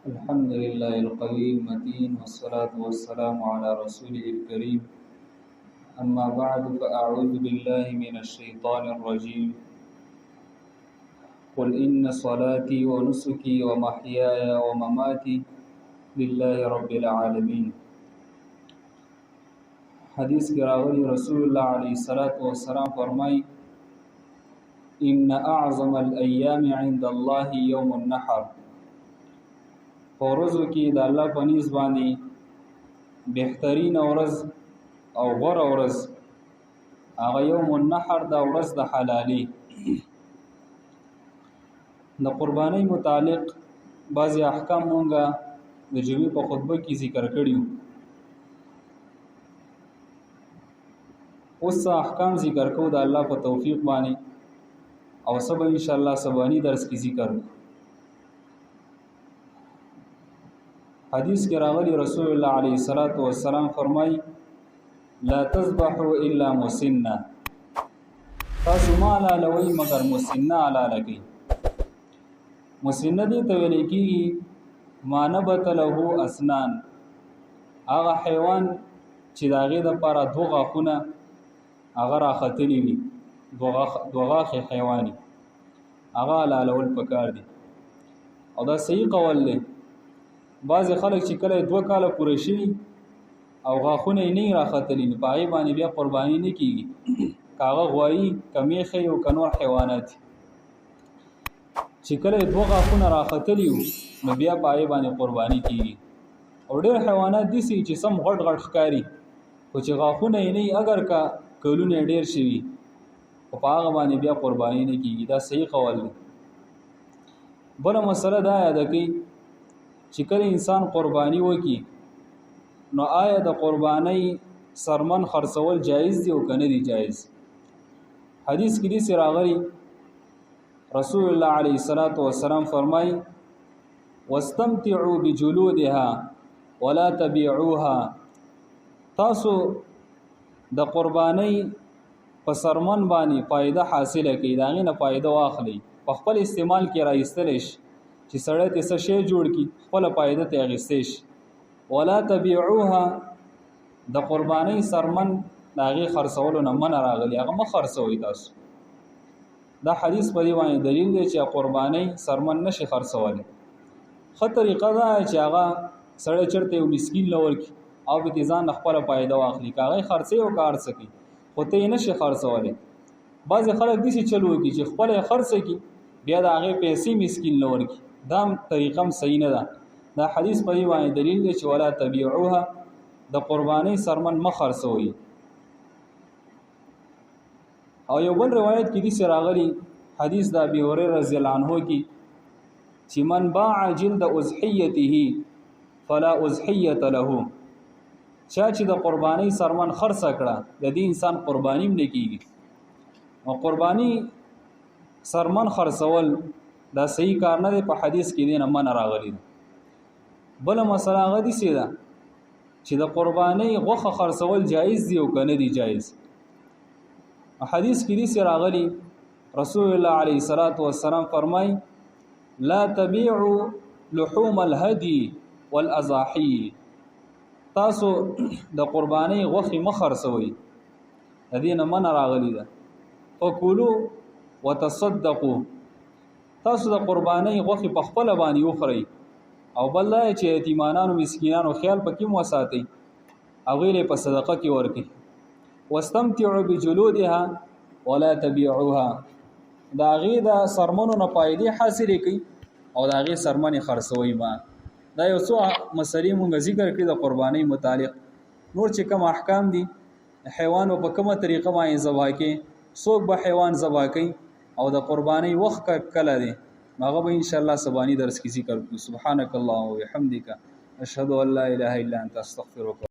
الحمد لله القوي المتين والصلاة والسلام على رسوله الكريم. أما بعد فأعوذ بالله من الشيطان الرجيم. قل إن صلاتي ونسكي ومحياي ومماتي لله رب العالمين. حدیث کی راغلی رسول الله علیه الصلاة والسلام فرمای إن أعظم الأيام عند الله يوم النحر. ورځو کې د الله په نيز باندې بهترین ورځ او غوره ورځ هغه یوم النحر دا ورځ د حلالي. د قربانۍ متعلق بعضی احکام مونږه د جمعې په خطبه کې ذکر کړیو. اوس احکام ذکر کوو د الله په توفیق باندې او سبا ان شاء الله سبانی درس کې ذکر. حدیث کې راغلی رسول الله علیه الصلاة والسلام فرمای لا تذبحوا الا مسنه. تاسو ما حلالوي مگر مسنه حلالوي. مسنه دې ته ویل کېږي ما نبت له اسنان. هغه حیوان چې د هغې دپاره دوه غاښونه هغه راختلي وي، دوه غاښې حیواني، هغه حلالول پکار دي او دا صحیح قول دی. بعضې خلک چې کله 2 کاله پوره شي او غاښونه یې نه راختلي نو په هغې باندې بیا قرباني نه کېږي. که هغه غوایي، که میښې او که نور حیوانات چې کله 2 غاښونه راختلي وو نو بیا په هغې باندې قرباني کېږي. او ډېر حیوانات داسې چې سم غټ غټ ښکاري خو چې غاښونه یې نه وي، اگر که کلونه یې ډېر شوي خو په هغه باندې بیا قرباني نه کېږي. دا صحیح قول دی. بله مسله دا یاده کوي چې کله انسان قرباني وکړي نو آیا د قربانۍ سرمن خرڅول جایز دي او که نه دي جایز؟ حدیث کې داسې راغلی رسول الله علیه الصلاة والسلام فرمای واستمتعوا بجلودها ولا تبيعوها. تاسو د قربانۍ په سرمن باندې فائدہ حاصله کړئ، د هغې نه فائدہ واخلئ، په خپل استعمال کې راایستلی شي چې سړی ته څه شی جوړ کړي خپله فائدہ ته اخیستی شي. ولا تبيعوها د قربانۍ سرمن د هغې خرڅولو نه منع راغلي، هغه مه خرڅوئ تاسو. دا حدیث په دې باندې دلیل دی چې قربانۍ سرمن نشي خرڅولی. ښه طریقه ده چې هغه سړی چېرته یو مسکین له ورکړي او پکې ځان نه خپله فایده واخلي، که هغه یې خرڅوي او که هر څه کوي خو ته یې نشي خرڅولی. بعضې خلک داسې چل وکړي چې خپله یې خرڅه کړي بیا د هغې پیسې مسکین له ورکړي. دا طریقه هم صحیح نه ده. دا حدیث په دې باندې دلیل دی چې ولا تبيعوها د قربانۍ سرمن مه خرڅوئ. او یو بل روایت کې داسې راغلی حدیث د ابي هريره رضی الله عنه کې چې من باع جلد اضحیته فلا اضحیة له. چا چې د قربانۍ سرمن خرڅه کړه د دې انسان قرباني هم نه کېږي. او قرباني سرمن خرڅول دا صحیح کار نه دی، په حدیث کې دی نه منع راغلی ده. بله مسله هغه داسې ده چې د قربانۍ غوښه خرڅول جایز دي او که نه دي جایز. حدیث کې داسې راغلی رسول الله علیه الصلاة والسلام فرمای لا تبيعوا لحوم الهدي والاضاحي. تاسو د قربانۍ غوښې مه خرڅوئ، د دې نه منع راغلی ده. فکلوا وتصدقوا. تاسو د قربانۍ غوښې په خپله باندې وخورئ او بل دا چې یتیمانانو مسکینانو خیال پکې هم وساتئ، هغوی له په صدقه کې ورکړئ. واستمتعوا بجلودها ولا تبيعوها. د هغې د سرمنو نه فایدې حاصلې کړئ او د هغې سرمنې خرڅوئ ما. دا یو څو مسلې مونږ ذکر کړي د قربانۍ متعلق. نور چې کوم احکام دي حیوان په کومه طریقه باندې ذبح کوي، څوک به حیوان ذبح کوي او د قربانۍ وخت کله دی هغه به ان شاء الله سبانی درس کې ذکر کړو. سبحانك اللهم وبحمدك اشهد ان لا اله الا انت استغفرك.